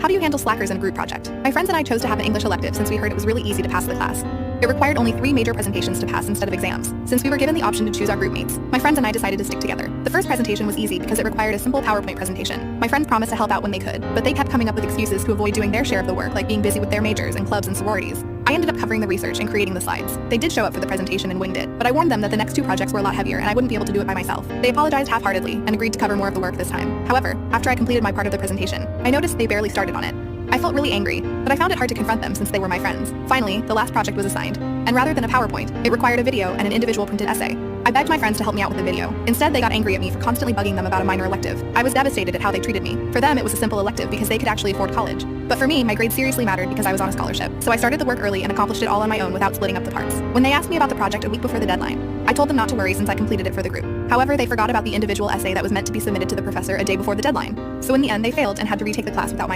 How do you handle slackers in a group project? My friends and I chose to have an English elective since we heard it was really easy to pass the class. It required only 3 major presentations to pass instead of exams. Since we were given the option to choose our group mates, my friends and I decided to stick together. The first presentation was easy because it required a simple PowerPoint presentation. My friends promised to help out when they could, but they kept coming up with excuses to avoid doing their share of the work, like being busy with their majors and clubs and sororities. I ended up covering the research and creating the slides. They did show up for the presentation and winged it, but I warned them that the next 2 projects were a lot heavier and I wouldn't be able to do it by myself. They apologized half-heartedly and agreed to cover more of the work this time. However, after I completed my part of the presentation, I noticed they barely started on it. I felt really angry, but I found it hard to confront them since they were my friends. Finally, the last project was assigned, and rather than a PowerPoint, it required a video and an individual printed essay. I begged my friends to help me out with the video. Instead, they got angry at me for constantly bugging them about a minor elective. I was devastated at how they treated me. For them, it was a simple elective because they could actually afford college. But for me, my grades seriously mattered because I was on a scholarship. So I started the work early and accomplished it all on my own without splitting up the parts. When they asked me about the project a week before the deadline, I told them not to worry since I completed it for the group. However, they forgot about the individual essay that was meant to be submitted to the professor a day before the deadline. So in the end, they failed and had to retake the class without my